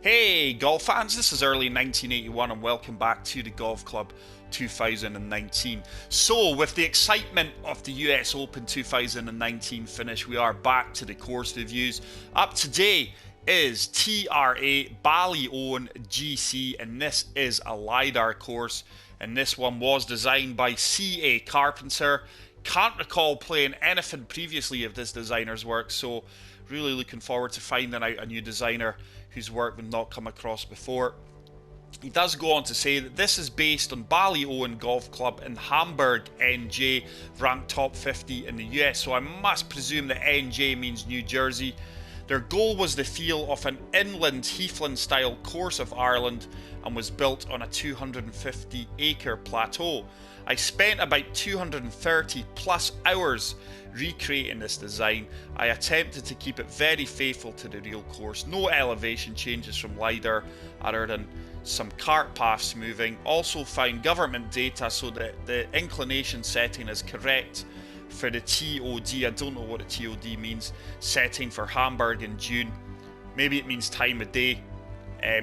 Hey golf fans, this is early 1981 and welcome back to the Golf Club 2019. So with the excitement of the US Open 2019 finish, we are back to the course reviews. Up today is TRA Ballyowen GC, and this is a LiDAR course, and this one was designed by CA Carpenter. Can't recall playing anything previously of this designer's work, so really looking forward to finding out a new designer whose work we've not come across before. He does go on to say that this is based on Ballyowen Golf Club in Hamburg, NJ, ranked top 50 in the US, so I must presume that NJ means New Jersey. Their goal was the feel of an inland heathland style course of Ireland and was built on a 250 acre plateau. I spent about 230 plus hours recreating this design. I attempted to keep it very faithful to the real course. No elevation changes from LiDAR other than some cart paths moving. Also found government data so that the inclination setting is correct for the TOD. I don't know what the TOD means. Setting for Hamburg in June. Maybe it means time of day.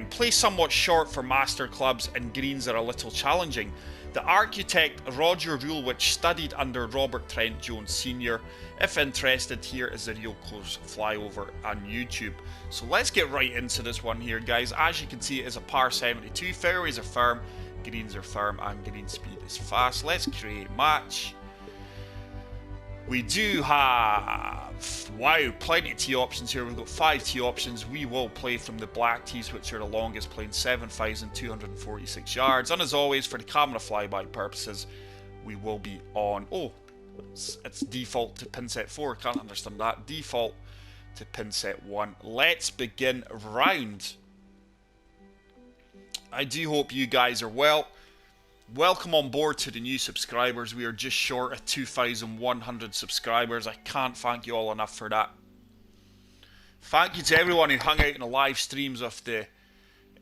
Play somewhat short for master clubs and greens are a little challenging. The architect Roger Rulewich studied under Robert Trent Jones Sr. If interested, here is a real close flyover on YouTube. So let's get right into this one here, guys. As you can see, it is a par 72. Fairways are firm, greens are firm, and green speed is fast. Let's create match. We do have, wow, plenty of tee options here. We've got 5 tee options. We will play from the black tees, which are the longest, playing 7,246 yards. And as always, for the camera flyby purposes, we will be on, it's default to pin set 4. Can't understand that. Default to pin set 1. Let's begin round. I do hope you guys are well. Welcome on board to the new subscribers. We are just short of 2,100 subscribers. I can't thank you all enough for that. Thank you to everyone who hung out in the live streams of the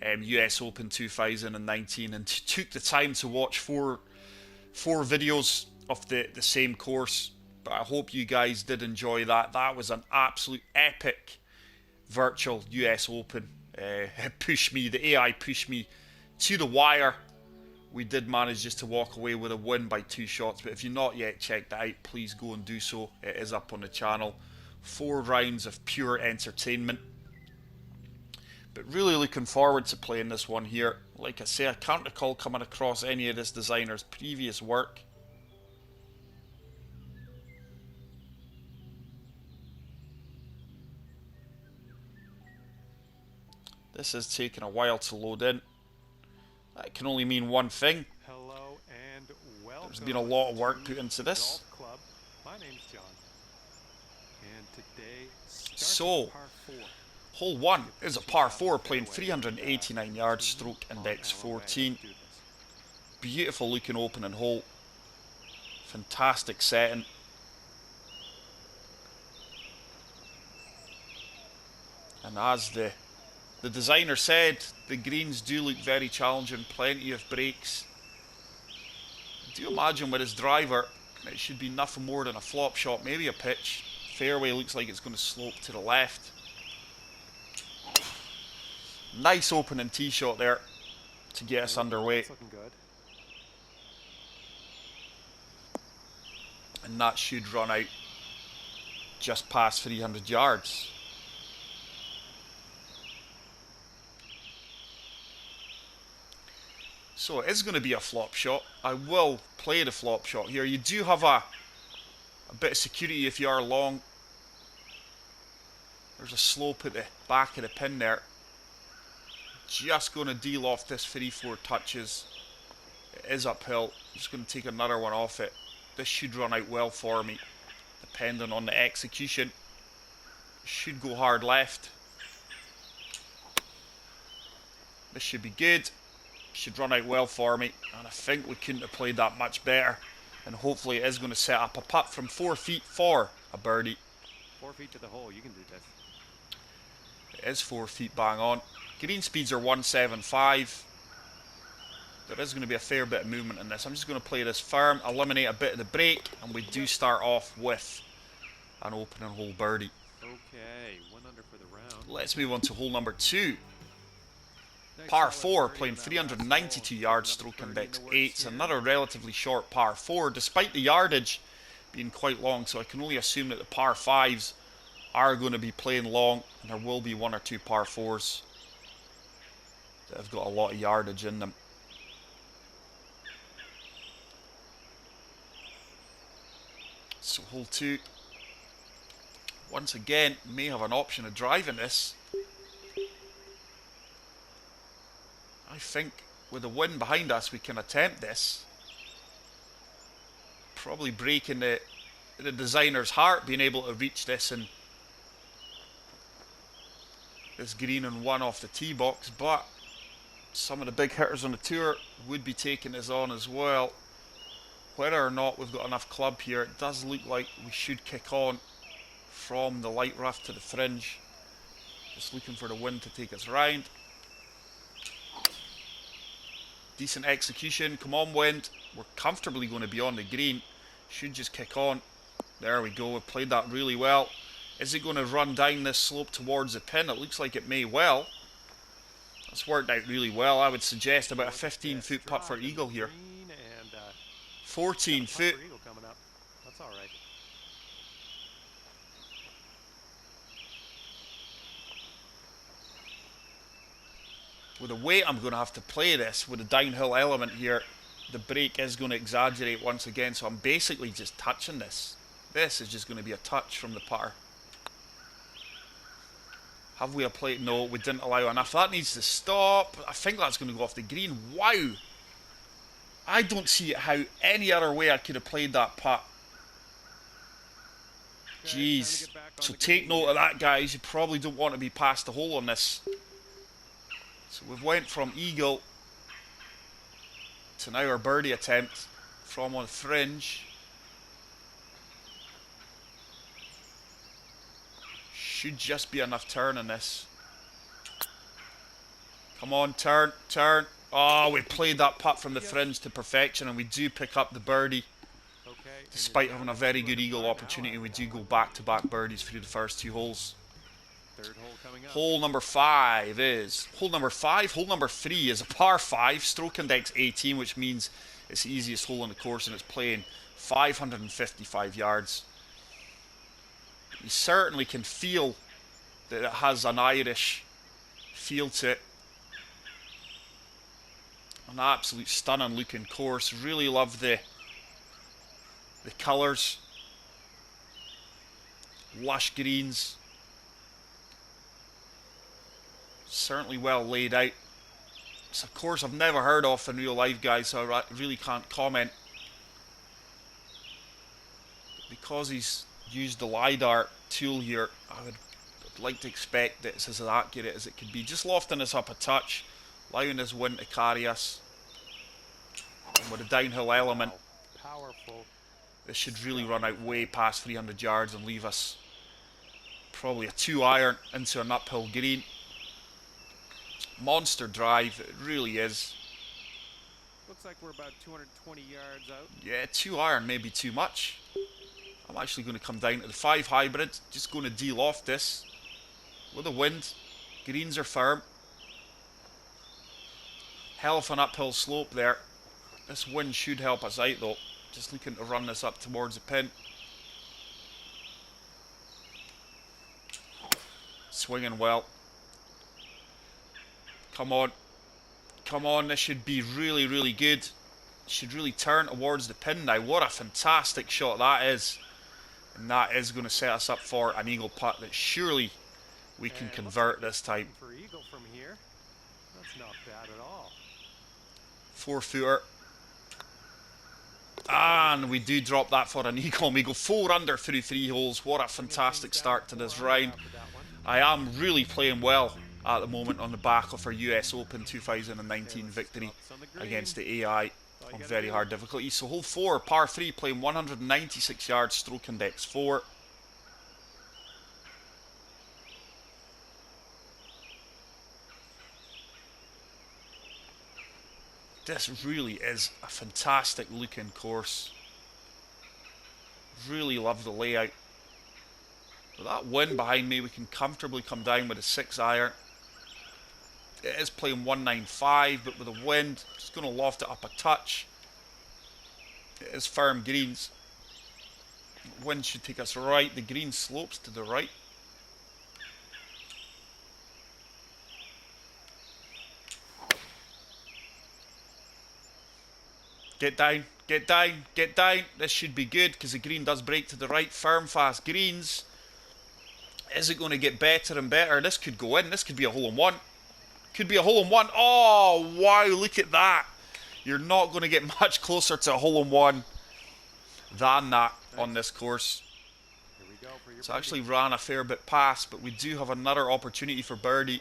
US Open 2019 and took the time to watch four videos of the same course. But I hope you guys did enjoy that. That was an absolute epic virtual US Open. It pushed me, the AI pushed me to the wire. We did manage just to walk away with a win by 2 shots, but if you've not yet checked that out, please go and do so. It is up on the channel. 4 rounds of pure entertainment. But really looking forward to playing this one here. Like I say, I can't recall coming across any of this designer's previous work. This is taking a while to load in. That can only mean one thing. Hello and welcome. There's been a lot of work put into this. Golf Club. My name's John. And today So, par 4. hole 1 is a par 4 playing 389 yards, stroke index 14. Beautiful looking opening hole. Fantastic setting. And as the designer said, the greens do look very challenging, plenty of breaks. Do you imagine with his driver, it should be nothing more than a flop shot, maybe a pitch. Fairway looks like it's going to slope to the left. Nice opening tee shot there to get us underway. That's looking good. And that should run out just past 300 yards. So it is going to be a flop shot. I will play the flop shot here. You do have a bit of security if you are long. There's a slope at the back of the pin there. Just going to deal off this 3-4 touches. It is uphill. Just going to take another one off it. This should run out well for me, depending on the execution. Should go hard left. This should be good. Should run out well for me, and I think we couldn't have played that much better, and hopefully it is going to set up a putt from 4 feet for a birdie. 4 feet to the hole, you can do this. It is 4 feet bang on. Green speeds are 175. There is going to be a fair bit of movement in this. I'm just going to play this firm, eliminate a bit of the break, and we do start off with an opening hole birdie. Okay, 1 under for the round. Let's move on to hole number 2. Par 4 playing 392 yards, stroke index 8. It's another relatively short par 4, despite the yardage being quite long, so I can only assume that the par 5s are going to be playing long, and there will be 1 or 2 par 4s that have got a lot of yardage in them. So hole 2, once again, may have an option of driving this. I think with the wind behind us we can attempt this. Probably breaking the designer's heart being able to reach this and this green and 1 off the tee box, but some of the big hitters on the tour would be taking this on as well. Whether or not we've got enough club here, it does look like we should kick on from the light rough to the fringe. Just looking for the wind to take us round. Decent execution, come on wind. We're comfortably going to be on the green. Should just kick on. There we go, we've played that really well. Is it going to run down this slope towards the pin? It looks like it may well. That's worked out really well. I would suggest about a 15-foot putt for eagle here. 14 foot. That's all right. With the way I'm going to have to play this, with the downhill element here, the break is going to exaggerate once again, so I'm basically just touching this. This is just going to be a touch from the putter. Have we played? No, we didn't allow enough. That needs to stop. I think that's going to go off the green. Wow. I don't see how any other way I could have played that putt. Jeez. So take note of that, guys. You probably don't want to be past the hole on this. So we've went from eagle to now our birdie attempt from on fringe. Should just be enough turn in this. Come on, turn, turn. Oh, we played that putt from the fringe to perfection, and we do pick up the birdie. Despite having a very good eagle opportunity, we do go back-to-back birdies through the first 2 holes. Hole number 5 is... Hole number 3 is a par 5, stroke index 18, which means it's the easiest hole on the course, and it's playing 555 yards. You certainly can feel that it has an Irish feel to it. An absolute stunning looking course. Really love the colours. Lush greens. Certainly well laid out. It's a course I've never heard of in real life, guys, so I really can't comment. Because he's used the LiDAR tool here, I would like to expect that it's as accurate as it could be. Just lofting us up a touch, allowing this wind to carry us. And with a downhill element, this should really run out way past 300 yards and leave us probably a 2-iron into an uphill green. Monster drive, it really is. Looks like we're about 220 yards out. Yeah, 2-iron may be too much. I'm actually going to come down to the 5 hybrid, just going to de-loft this with the wind. Greens are firm. Hell of an uphill slope there. This wind should help us out though. Just looking to run this up towards the pin. Swinging well. Come on. Come on, this should be really, really good. Should really turn towards the pin now. What a fantastic shot that is. And that is going to set us up for an eagle putt that surely we can convert this time. For eagle from here, that's not bad at all. 4-footer. And we do drop that for an eagle. We go 4 under through 3 holes. What a fantastic start to this round. I am really playing well at the moment on the back of our US Open 2019 victory against the AI on very hard difficulty. So hole 4, par 3, playing 196 yards, stroke index 4. This really is a fantastic looking course. Really love the layout. With that wind behind me, we can comfortably come down with a 6-iron. It is playing 195, but with the wind, just going to loft it up a touch. It is firm greens. Wind should take us right. The green slopes to the right. Get down, get down, get down. This should be good because the green does break to the right. Firm, fast greens. Is it going to get better and better? This could go in. This could be a hole in one. Could be a hole in one. Oh, wow, look at that. You're not going to get much closer to a hole in one than that on this course. Here we go for your It's actually ran a fair bit past, but we do have another opportunity for birdie.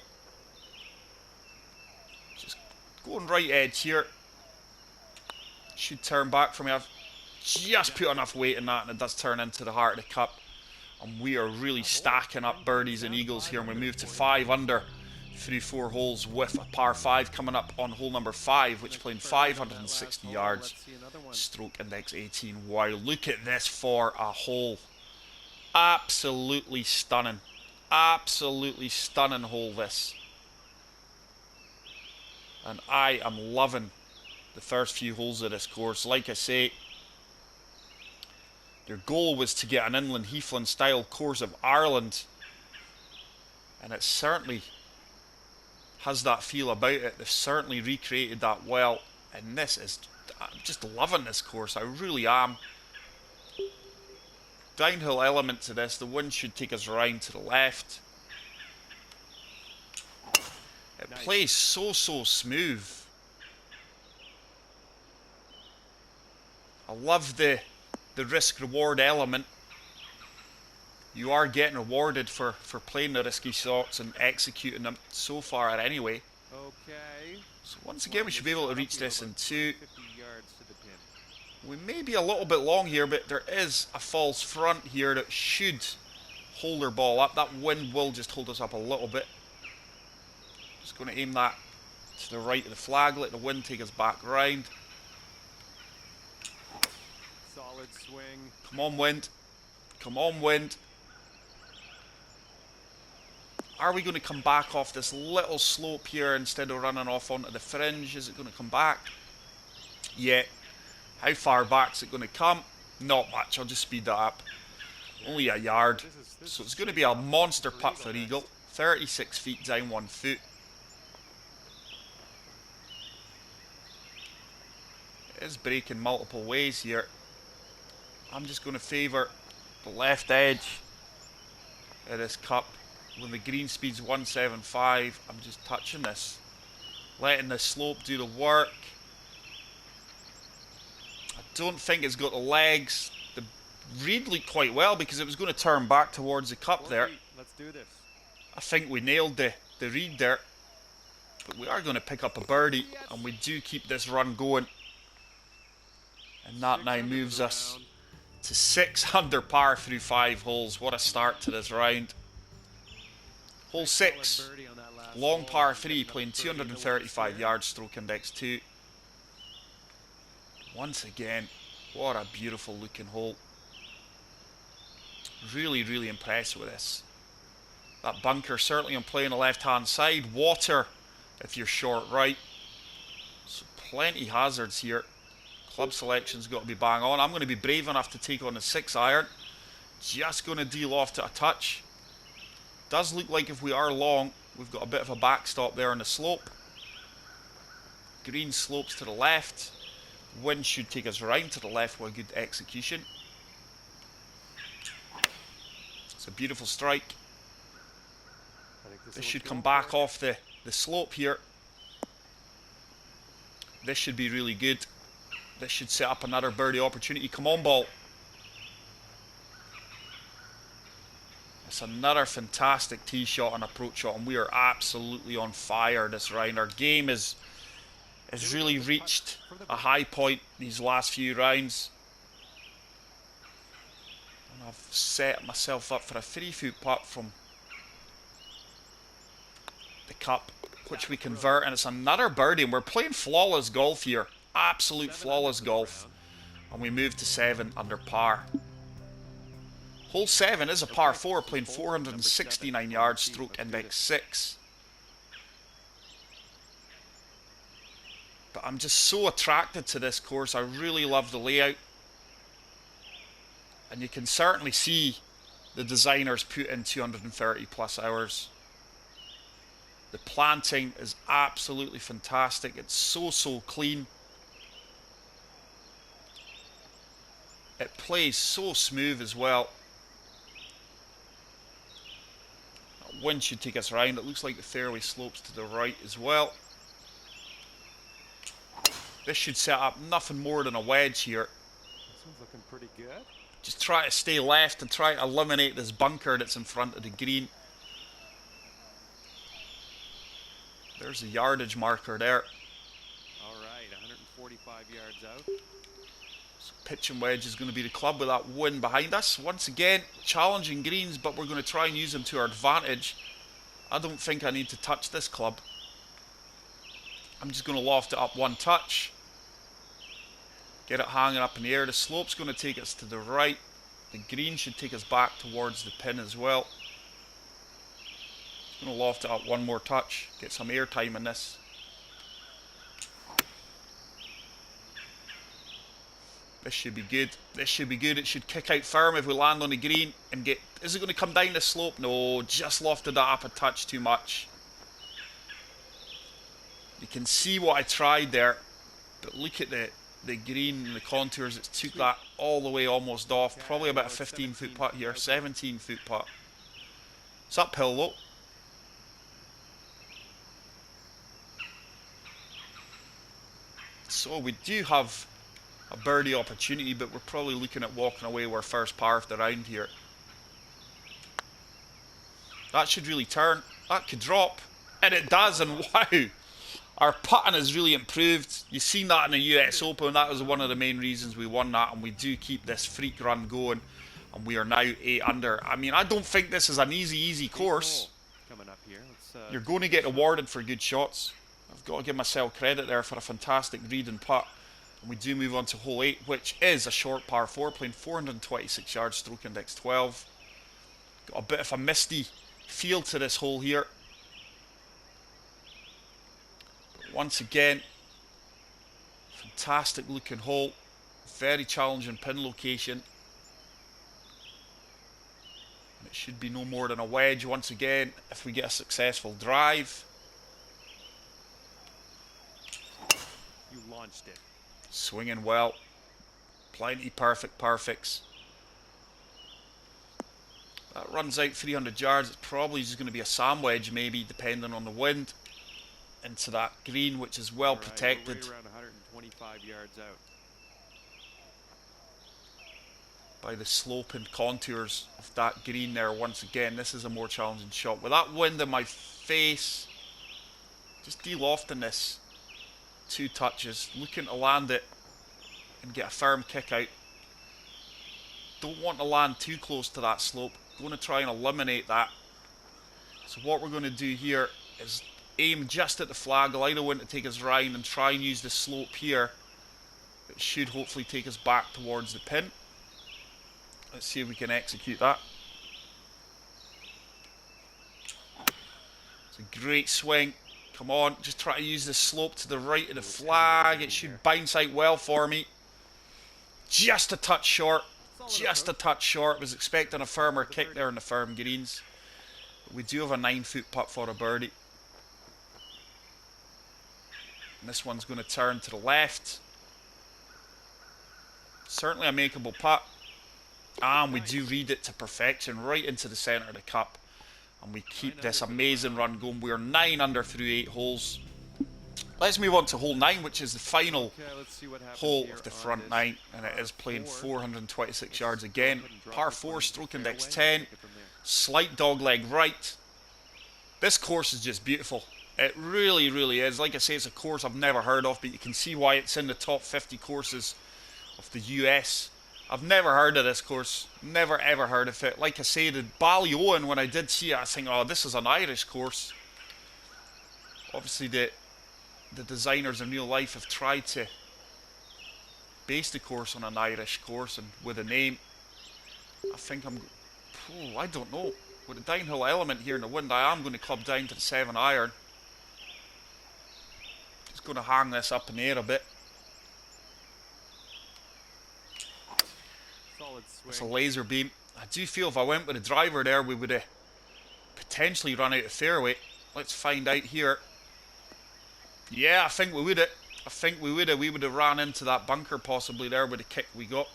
Just going right edge here. Should turn back for me. I've just put enough weight in that, and it does turn into the heart of the cup. And we are really stacking up birdies and eagles here, and we move to 5 under through 4 holes with a par 5 coming up on hole number 5, which playing 560 yards. Stroke index 18. Wow, look at this for a hole. Absolutely stunning. Absolutely stunning hole this. And I am loving the first few holes of this course. Like I say, their goal was to get an inland heathland style course of Ireland, and it certainly has that feel about it. They've certainly recreated that well, and this is, I'm just loving this course. I really am. Downhill element to this. The wind should take us around to the left. It plays so smooth. I love the risk-reward element. You are getting rewarded for playing the risky shots and executing them so far anyway. Okay. So once again, we should be able to reach this in 2. 50 yards to the pin. We may be a little bit long here, but there is a false front here that should hold our ball up. That wind will just hold us up a little bit. Just going to aim that to the right of the flag, let the wind take us back round. Solid swing. Come on, wind. Come on, wind. Are we going to come back off this little slope here instead of running off onto the fringe? Is it going to come back? Yeah. How far back is it going to come? Not much. I'll just speed that up. Only a yard. So it's going to be a monster putt for eagle. 36 feet down 1 foot. It is breaking multiple ways here. I'm just going to favour the left edge of this cup. When the green speed's 175, I'm just touching this. Letting the slope do the work. I don't think it's got the legs. The read looked quite well because it was going to turn back towards the cup there. Let's do this. I think we nailed the read there. But we are going to pick up a birdie, and we do keep this run going. And that now moves us to 6 under par through 5 holes. What a start to this round. Hole 6, long par 3, playing 235 yards, stroke index 2. Once again, what a beautiful looking hole. Really impressed with this. That bunker certainly on playing the left hand side. Water if you're short right. So plenty hazards here. Club selection's got to be bang on. I'm going to be brave enough to take on the 6 iron. Just going to de-loft it a touch. Does look like if we are long, we've got a bit of a backstop there on the slope. Green slopes to the left. Wind should take us round to the left with a good execution. It's a beautiful strike. This should come back off the slope here. This should be really good. This should set up another birdie opportunity. Come on, ball. It's another fantastic tee shot and approach shot, and we are absolutely on fire this round. Our game has really reached a high point these last few rounds. And I've set myself up for a 3-foot putt from the cup, which we convert, and it's another birdie, and we're playing flawless golf here. Absolute flawless golf. And we move to 7 under par. Hole 7 is a par 4, playing 469 yards, stroke index 6. But I'm just so attracted to this course. I really love the layout. And you can certainly see the designers put in 230 plus hours. The planting is absolutely fantastic. It's so clean. It plays so smooth as well. That wind should take us around. It looks like the fairway slopes to the right as well. This should set up nothing more than a wedge here. This one's looking pretty good. Just try to stay left and try to eliminate this bunker that's in front of the green. There's the yardage marker there. All right, 145 yards out. So pitch and wedge is going to be the club with that wind behind us. Once again, challenging greens, but we're going to try and use them to our advantage. I don't think I need to touch this club. I'm just going to loft it up one touch. Get it hanging up in the air. The slope's going to take us to the right. The green should take us back towards the pin as well. Just going to loft it up one more touch. Get some air time in this. This should be good. This should be good. It should kick out firm if we land on the green and get... Is it going to come down the slope? No, just lofted that up a touch too much. You can see what I tried there. But look at the green and the contours. It took that all the way almost off. Probably about a 15-foot putt here. 17-foot putt. It's uphill though. So we do have a birdie opportunity, but we're probably looking at walking away with our first par of the round here. That should really turn. That could drop. And it does, and wow! Our putting has really improved. You've seen that in the US Open. That was one of the main reasons we won that, and we do keep this freak run going. And we are now 8 under. I mean, I don't think this is an easy course. Coming up here. You're going to get awarded for good shots. I've got to give myself credit there for a fantastic read and putt. And we do move on to hole 8, which is a short par 4, playing 426 yards, stroke index 12. Got a bit of a misty feel to this hole here. But once again, fantastic looking hole. Very challenging pin location. And it should be no more than a wedge once again if we get a successful drive. You launched it. Swinging well. Plenty perfects. That runs out 300 yards. It's probably just going to be a sand wedge, maybe, depending on the wind, into that green, which is well protected. Right around 125 yards out. By the slope and contours of that green there. Once again, this is a more challenging shot. With that wind in my face, just de-lofting this. 2 touches, looking to land it and get a firm kick out. Don't want to land too close to that slope. Going to try and eliminate that. So what we're going to do here is aim just at the flag, allow the wind to take us round, and try and use the slope here. It should hopefully take us back towards the pin. Let's see if we can execute that. It's a great swing. Come on, just try to use the slope to the right of the flag. It should bounce out well for me. Just a touch short. Just a touch short. Was expecting a firmer kick there in the firm greens. But we do have a 9-foot putt for a birdie. And this one's going to turn to the left. Certainly a makeable putt. And we do read it to perfection, right into the centre of the cup. And we keep this amazing run going. We are 9 under through 8 holes. Let's move on to hole 9, which is the final hole of the front 9. And it is playing 426 yards again. Par 4, stroke index 10. Slight dogleg right. This course is just beautiful. It really is. Like I say, it's a course I've never heard of, but you can see why it's in the top 50 courses of the US. I've never heard of this course. Never ever heard of it. Like I say, the Ballyowen, when I did see it, I think, oh, this is an Irish course. Obviously, the designers in real life have tried to base the course on an Irish course and with a name. I think I don't know. With the downhill element here in the wind, I am going to club down to the 7 iron. Just going to hang this up in the air a bit. Solid swing. It's a laser beam. I do feel if I went with a driver there, we would have potentially run out of fairway. Let's find out here. Yeah, I think we would have. We would have ran into that bunker possibly there with the kick we got.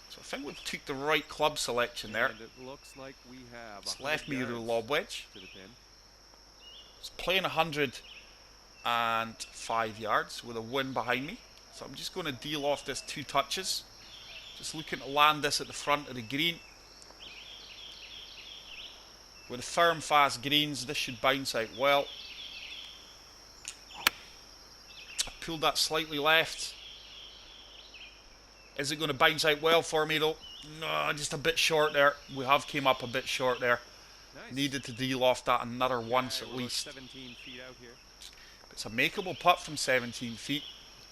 So I think we've took the right club selection there. And it looks like we have It's left me with a yards lob wedge. to the pin. It's playing 105 yards with a wind behind me. So I'm just going to deal off this 2 touches. Just looking to land this at the front of the green. With the firm, fast greens, this should bounce out well. I pulled that slightly left. Is it going to bounce out well for me though? No, just a bit short there. We have came up a bit short there. Nice. Needed to deal off that another once Yeah, at we're least. 17 feet out here. It's a makeable putt from 17 feet.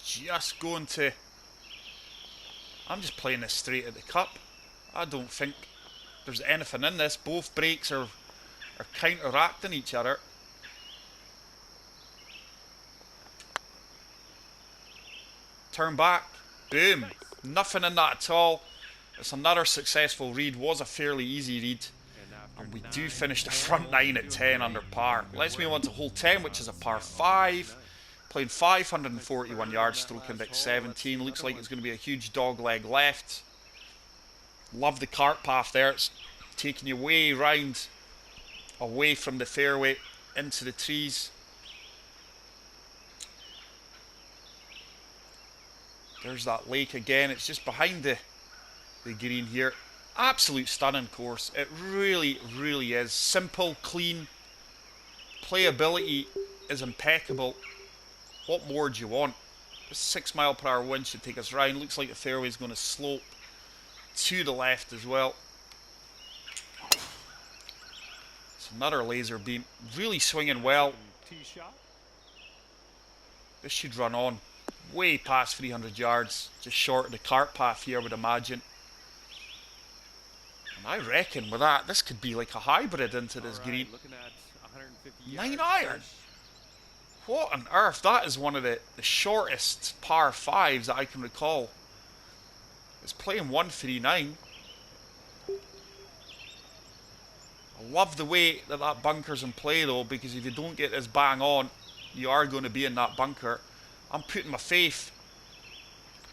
Just going to... I'm just playing this straight at the cup. I don't think there's anything in this. Both breaks are counteracting each other. Turn back. Boom. Nice. Nothing in that at all. It's another successful read. Was a fairly easy read. And we do finish the front 9 at 10 under par. Let's move on to hole 10, which is a par 5. Playing 541 yards, stroke index 17. Looks like it's going to be a huge dog leg left. Love the cart path there. It's taking you way round, away from the fairway, into the trees. There's that lake again. It's just behind the green here. Absolute stunning course. It really, really is. Simple, clean. Playability is impeccable. What more do you want? A 6 mile per hour wind should take us round. Looks like the fairway is going to slope to the left as well. It's another laser beam. Really swinging well. Tee shot. This should run on way past 300 yards. Just short of the cart path here, I would imagine. And I reckon with that, this could be like a hybrid into this green. Looking at 150 9 yards. iron. What on earth? That is one of the shortest par 5s that I can recall. It's playing 139. I love the way that bunker's in play though, because if you don't get this bang on, you are going to be in that bunker. I'm putting my faith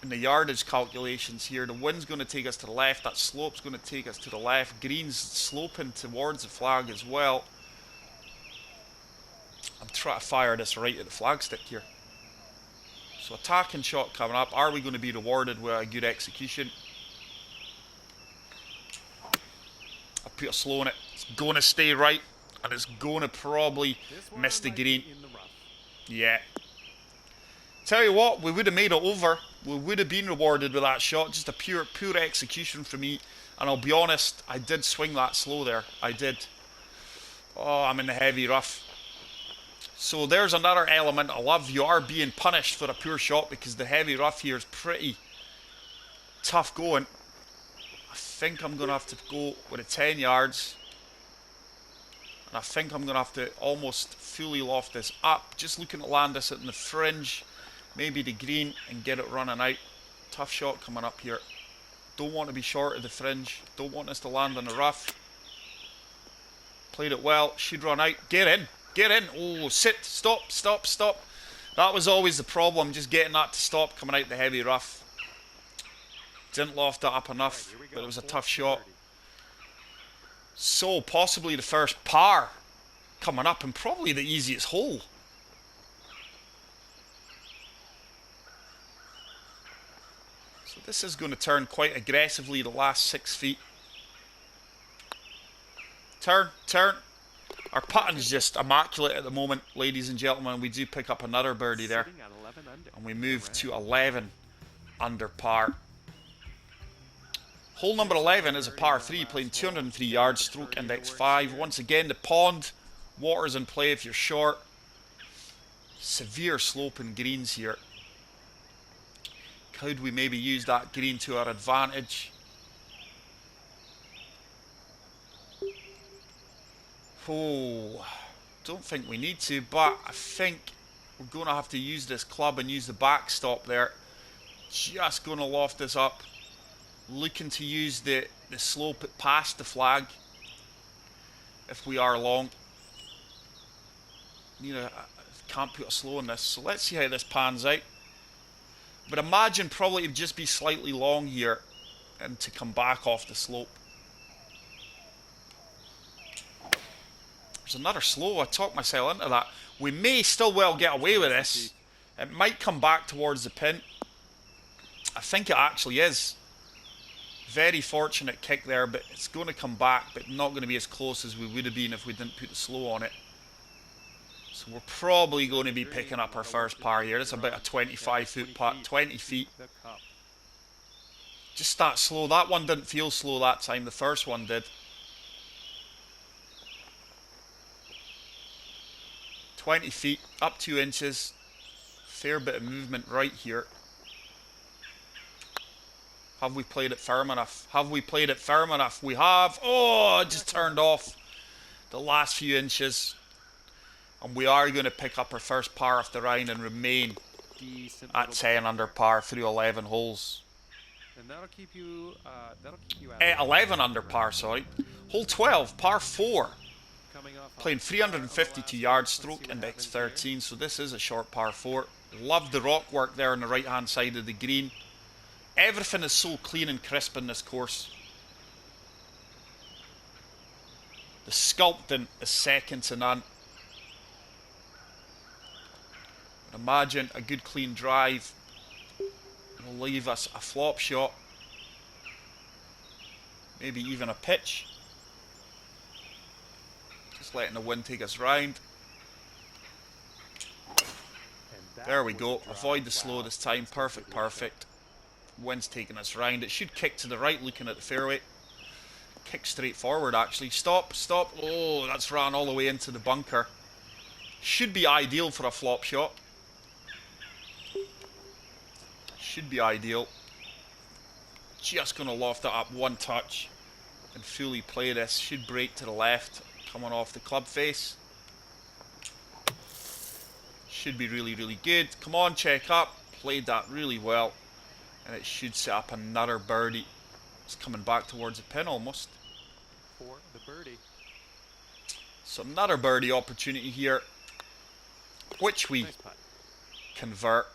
in the yardage calculations here. The wind's going to take us to the left. That slope's going to take us to the left. Green's sloping towards the flag as well. I'm trying to fire this right at the flagstick here. So attacking shot coming up. Are we going to be rewarded with a good execution? I put a slow in it. It's going to stay right. And it's going to probably miss the green. Yeah. Tell you what, we would have made it over. We would have been rewarded with that shot. Just a pure execution for me. And I'll be honest, I did swing that slow there. I did. Oh, I'm in the heavy rough. So there's another element. I love you are being punished for a poor shot because the heavy rough here is pretty tough going. I think I'm going to have to go with a 10 yards. And I think I'm going to have to almost fully loft this up. Just looking to land this in the fringe. Maybe the green and get it running out. Tough shot coming up here. Don't want to be short of the fringe. Don't want this to land in the rough. Played it well. Should run out. Get in. Get in. Oh, sit. Stop. Stop. Stop. That was always the problem. Just getting that to stop coming out the heavy rough. Didn't loft it up enough. But it was a tough shot. So possibly the first par coming up and probably the easiest hole. So this is going to turn quite aggressively the last 6 feet. Turn, turn. Our putting's just immaculate at the moment, ladies and gentlemen. We do pick up another birdie there. And we move to 11 under par. Hole number 11 is a par 3, playing 203 yards, stroke index 5. Once again, the pond, water's in play if you're short. Severe sloping greens here. Could we maybe use that green to our advantage? Oh, don't think we need to, but I think We're going to have to use this club and use the backstop there. Just going to loft this up. Looking to use the slope past the flag if we are long. Can't put a slow on this, so let's see how this pans out. But imagine probably it'd just be slightly long here and to come back off the slope. There's another slow. I talked myself into that. We may still well get away with this. It might come back towards the pin. I think it actually is. Very fortunate kick there, but it's going to come back, but not going to be as close as we would have been if we didn't put the slow on it. So we're probably going to be picking up our first par here. It's about a 25-foot putt, 20 feet. Just start slow. That one didn't feel slow that time. The first one did. 20 feet, up 2 inches. Fair bit of movement right here. Have we played it firm enough? Have we played it firm enough? We have. Oh, it just turned off the last few inches. And we are going to pick up our first par off the round and remain at 10 under par through 11 holes. And that'll keep you out 11 under par, sorry. Hole 12, par 4. Playing 352 yards, stroke index 13, so this is a short par 4. Love the rock work there on the right hand side of the green. Everything is so clean and crisp in this course. The sculpting is second to none. Imagine a good clean drive will leave us a flop shot, maybe even a pitch. Just letting the wind take us round. There we go. Avoid the slow this time. Perfect, perfect. Wind's taking us round. It should kick to the right looking at the fairway. Kick straight forward actually. Stop, stop. Oh, that's ran all the way into the bunker. Should be ideal for a flop shot. Should be ideal. Just going to loft it up one touch and fully play this. Should break to the left, coming off the club face. Should be really, really good. Come on, check up. Played that really well. And it should set up another birdie. It's coming back towards the pin almost. for the birdie. So another birdie opportunity here, which we convert.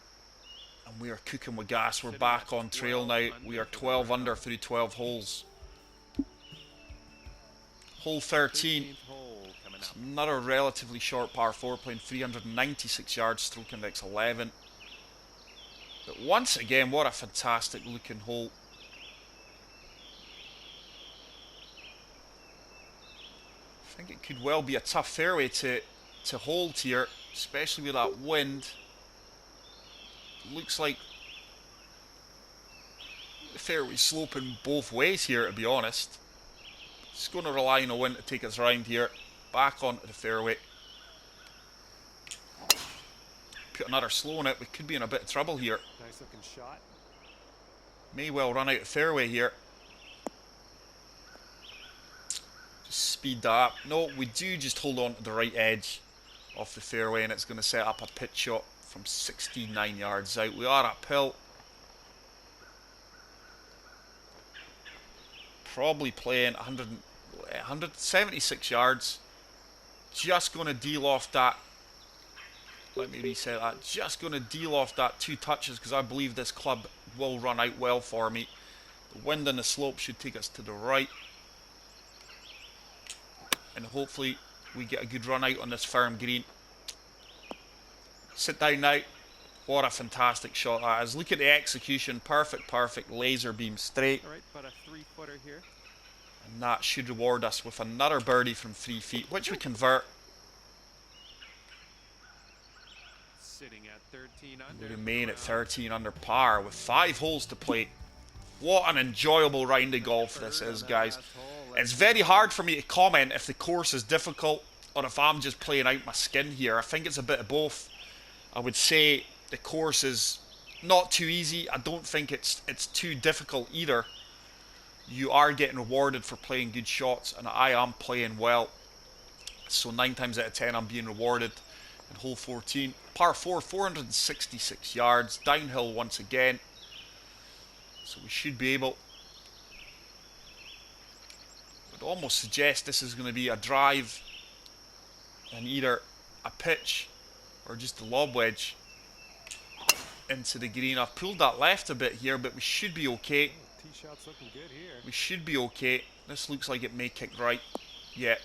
And we are cooking with gas. We're back on trail now. We are 12 under through 12 holes. Hole 13. It's another relatively short par 4, playing 396 yards, stroke index 11. But once again, what a fantastic looking hole. I think it could well be a tough fairway to hold here, especially with that wind. Looks like the fairway's sloping both ways here, to be honest. Just going to rely on the wind to take us round here. Back onto the fairway. Put another slow on it. We could be in a bit of trouble here. Nice looking shot. May well run out of fairway here. Just speed that up. No, we do just hold on to the right edge of the fairway, and it's going to set up a pitch shot from 69 yards out. We are uphill. Probably playing 176 yards. Just going to de-loft that. Let me reset that. Just going to de-loft that 2 touches because I believe this club will run out well for me. The wind and the slope should take us to the right. And hopefully we get a good run out on this firm green. Sit down now. What a fantastic shot that is. Look at the execution. Perfect, perfect. Laser beam straight. Alright, about a 3-footer here. And that should reward us with another birdie from 3 feet, which we convert. Sitting at 13 under. We remain at 13 under par with 5 holes to play. What an enjoyable round of golf this is, guys. It's very hard for me to comment if the course is difficult or if I'm just playing out my skin here. I think it's a bit of both. I would say the course is not too easy. I don't think it's too difficult either. You are getting rewarded for playing good shots, and I am playing well. So 9 times out of 10 I'm being rewarded. And hole 14, par 4, 466 yards, downhill once again. So we should be able, would almost suggest this is going to be a drive and either a pitch or just a lob wedge into the green. I've pulled that left a bit here, but we should be okay. Tee shot's looking good here. We should be okay. This looks like it may kick right. Yeah.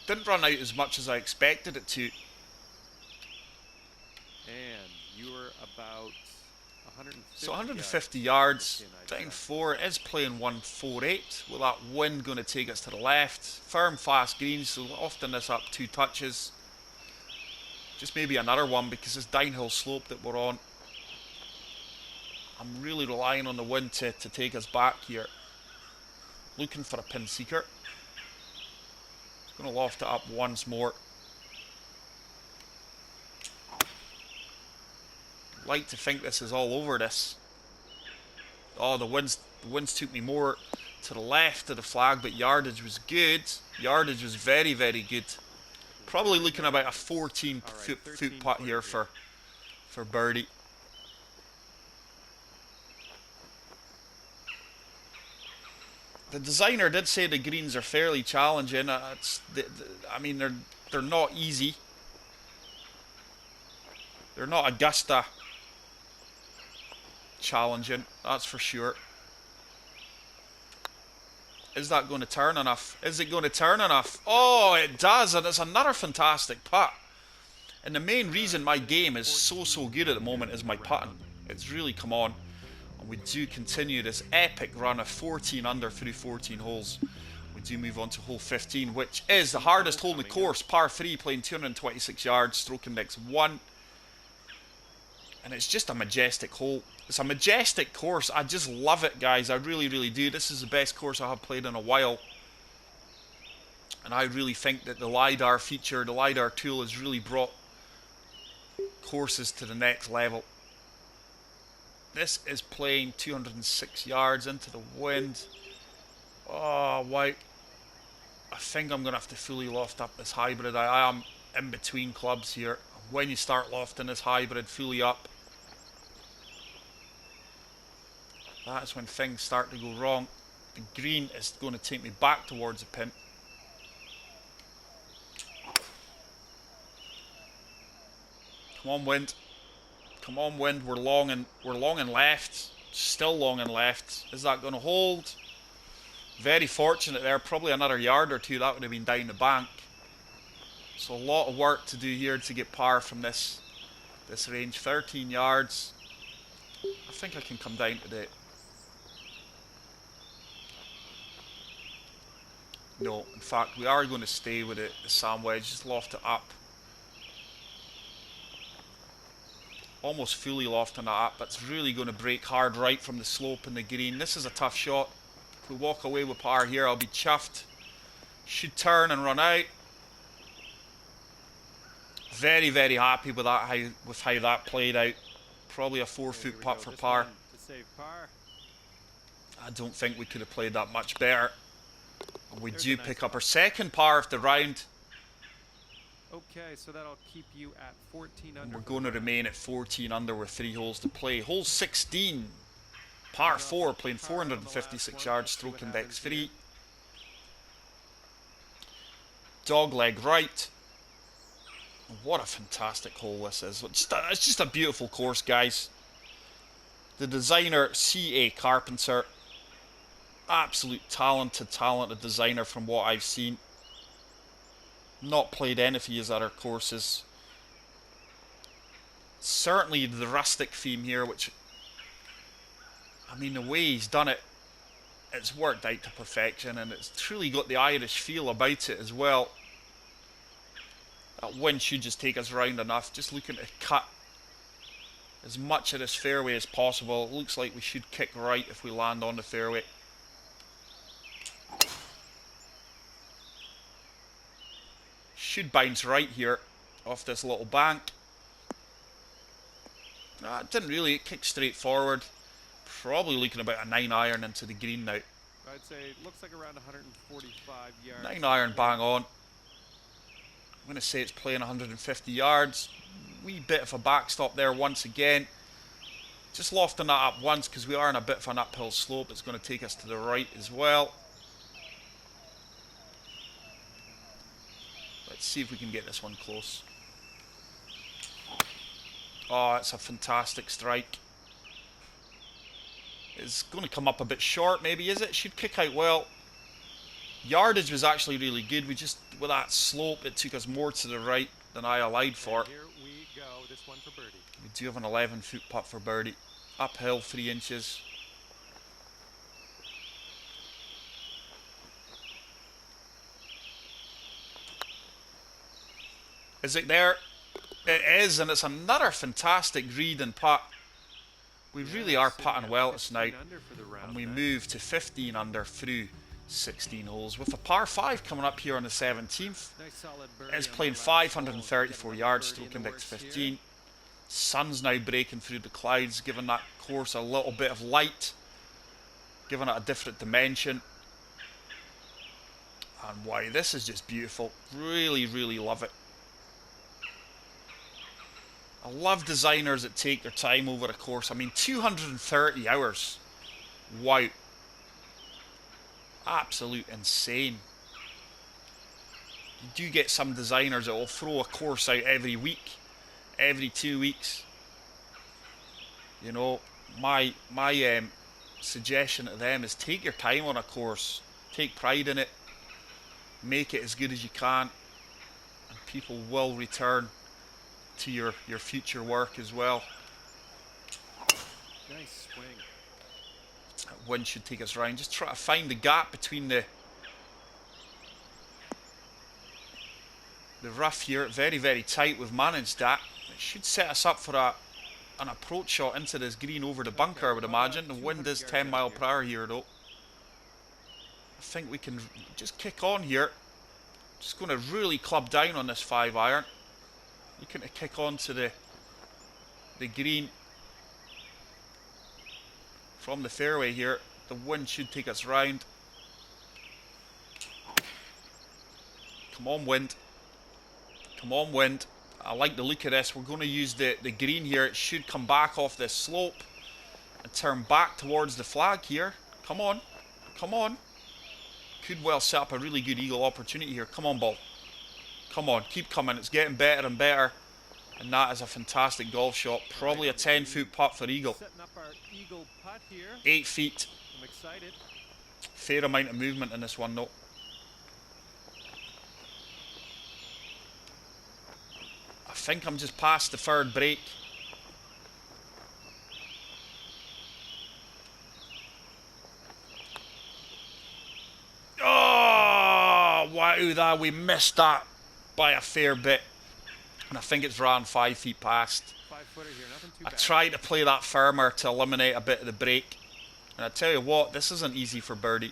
Didn't run out as much as I expected it to. And you were about 150. So 150 yards. Down 4 is playing 148. Will that wind going to take us to the left? Firm, fast greens, so often this up 2 touches. Just maybe another one because this downhill slope that we're on. I'm really relying on the wind to take us back here. Looking for a pin seeker. Just going to loft it up once more. Like to think this is all over this. Oh, the winds took me more to the left of the flag, but yardage was good. Yardage was very, very good. Probably looking about a 14-foot putt here for birdie. The designer did say the greens are fairly challenging. I mean, they're not easy. They're not Augusta challenging, that's for sure. Is that going to turn enough? Is it going to turn enough? Oh, it does, and it's another fantastic putt. And the main reason my game is so good at the moment is my putting. It's really come on. And we do continue this epic run of 14 under through 14 holes. We do move on to hole 15, which is the hardest hole in the course. Par 3, playing 226 yards, stroke index 1. And it's just a majestic hole. It's a majestic course. I just love it, guys. I really, really do. This is the best course I have played in a while. And I really think that the LiDAR feature, the LiDAR tool, has really brought courses to the next level. This is playing 206 yards into the wind. Oh, wow. I think I'm going to have to fully loft up this hybrid. I am in between clubs here. When you start lofting this hybrid fully up, that is when things start to go wrong. The green is going to take me back towards the pin. Come on, wind. Come on, wind. We're long and left. Still long and left. Is that going to hold? Very fortunate there. Probably another yard or two. That would have been down the bank. So a lot of work to do here to get par from this range. 13 yards. I think I can come down to the... No, in fact, we are going to stay with it. The sand wedge, just loft it up. Almost fully lofting it up. That's really going to break hard right from the slope and the green. This is a tough shot. If we walk away with par here, I'll be chuffed. Should turn and run out. Very, very happy with that. With how that played out. Probably a 4-foot putt for par. I don't think we could have played that much better. And we do pick up our second par of the round. Okay, so that'll keep you at 14 under. And we're going to remain at 14 under with 3 holes to play. Hole 16, par 4, playing 456 yards, stroke index 3. Dog leg right. What a fantastic hole this is. It's just a beautiful course, guys. The designer, C.A. Carpenter. Absolute talented designer from what I've seen. Not played any of his other courses. Certainly the rustic theme here, which... I mean, the way he's done it, it's worked out to perfection, and it's truly got the Irish feel about it as well. That wind should just take us round enough. Just looking to cut as much of this fairway as possible. It looks like we should kick right if we land on the fairway. Should bounce right here off this little bank. It didn't really. It kicked straight forward. Probably looking about a 9-iron into the green now. I'd say it looks like around 145 yards. 9-iron bang on. I'm going to say it's playing 150 yards. Wee bit of a backstop there once again. Just lofting that up once because we are in a bit of an uphill slope. It's going to take us to the right as well. Let's see if we can get this one close. Oh, it's a fantastic strike. It's going to come up a bit short, maybe, is it? Should kick out well. Yardage was actually really good. We just, with that slope, it took us more to the right than I allied for. And here we go. This one for birdie. We do have an 11-foot putt for birdie. Uphill 3 inches. Is it there? It is, and it's another fantastic read and putt. We really are putting well at now, and we move to 15 under through 16 holes with a par 5 coming up here on the 17th. It's playing 534 yards, stroke index 15. Sun's now breaking through the clouds, giving that course a little bit of light, giving it a different dimension. And wow, this is just beautiful. Really, really love it. I love designers that take their time over a course. I mean, 230 hours. Wow. Absolute insane. You do get some designers that will throw a course out every week, every 2 weeks. You know, my suggestion to them is take your time on a course. Take pride in it. Make it as good as you can. And people will return to your future work as well. Nice swing. That wind should take us round. Just try to find the gap between the rough here. Very, very tight. We've managed that. It should set us up for an approach shot into this green over the bunker, I would imagine. The wind is 10 mile per hour here though. I think we can just kick on here. Just going to really club down on this 5-iron. Looking to kick on to the green from the fairway here. The wind should take us round. Come on, wind. Come on, wind. I like the look of this. We're going to use the green here. It should come back off this slope and turn back towards the flag here. Come on. Come on. Could well set up a really good eagle opportunity here. Come on, ball. Come on, keep coming. It's getting better and better. And that is a fantastic golf shot. Probably a 10-foot putt for eagle. Setting up our eagle putt here. 8 feet. I'm excited. Fair amount of movement in this one though. I think I'm just past the third break. Oh, wow, we missed that by a fair bit. And I think it's around 5 feet past. 5-footer here, nothing too I bad. tried to play that firmer to eliminate a bit of the break. And I tell you what, this isn't easy for birdie.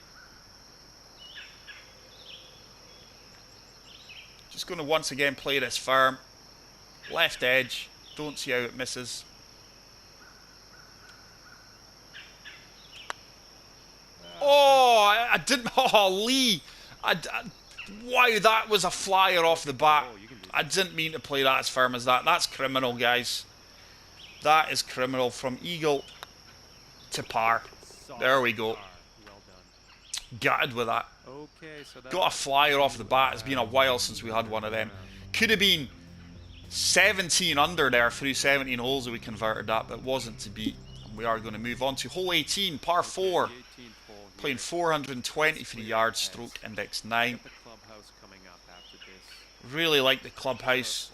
Just going to once again play this firm. Left edge. Don't see how it misses. Oh, I didn't. Oh, Lee. Wow, that was a flyer off the bat. I didn't mean to play that as firm as that. That's criminal, guys. That is criminal. From eagle to par. There we go. Well done. Gutted with that. Okay, so Got a flyer off the bat. It's been a while since we had one of them. Could have been 17 under there through 17 holes that we converted that, but it wasn't to be. And we are going to move on to hole 18, par 4. Playing 423 yards, stroke index 9. The clubhouse coming up after this. Really like the clubhouse.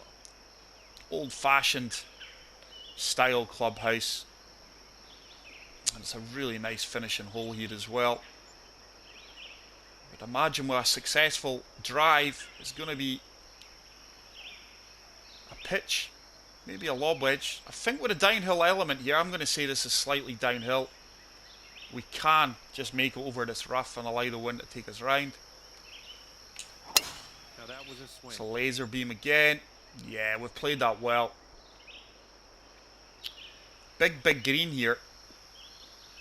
Old-fashioned style clubhouse. And it's a really nice finishing hole here as well. I'd imagine with a successful drive, it's going to be a pitch, maybe a lob wedge. I think with a downhill element here, I'm going to say this is slightly downhill. We can just make it over this rough and allow the wind to take us round. Now that was a swing. It's a laser beam again. Yeah, we've played that well. Big green here.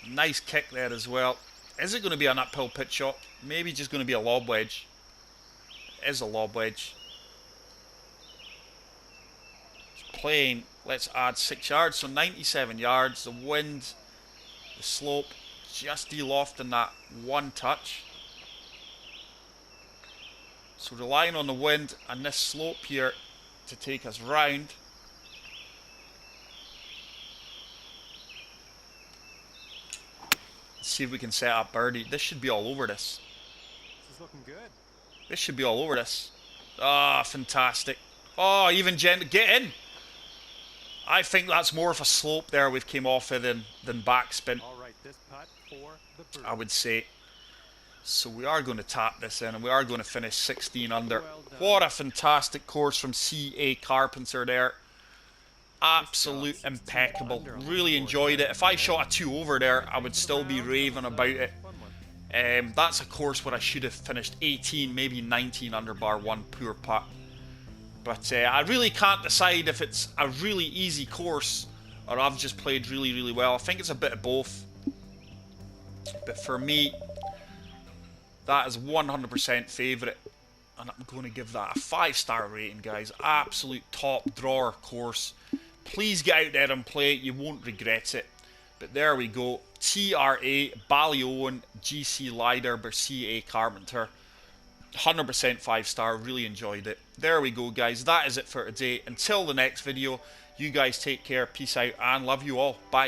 Nice kick there as well. Is it going to be an uphill pitch shot? Maybe just going to be a lob wedge. It is a lob wedge. playing. Let's add 6 yards, so 97 yards. The wind, the slope, just de-lofting that one touch. So relying on the wind and this slope here to take us round. Let's see if we can set up birdie. This should be all over this. This is looking good. This should be all over this. Ah, fantastic. Oh, even get in. I think that's more of a slope there we've came off of than backspin. All right, this putt for the birdie. I would say. So we are going to tap this in and we are going to finish 16 under. What a fantastic course from CA Carpenter there. Absolute impeccable. Really enjoyed it. If I shot a 2 over there, I would still be raving about it. That's a course where I should have finished 18, maybe 19 under bar one poor putt. But I really can't decide if it's a really easy course or I've just played really, really well. I think it's a bit of both. But for me, that is 100% favourite. And I'm going to give that a 5-star rating, guys. Absolute top drawer course. Please get out there and play it. You won't regret it. But there we go. TRA Ballyowen GC LiDAR by CA Carpenter. 100% 5-star. Really enjoyed it. There we go, guys. That is it for today. Until the next video, you guys take care. Peace out and love you all. Bye.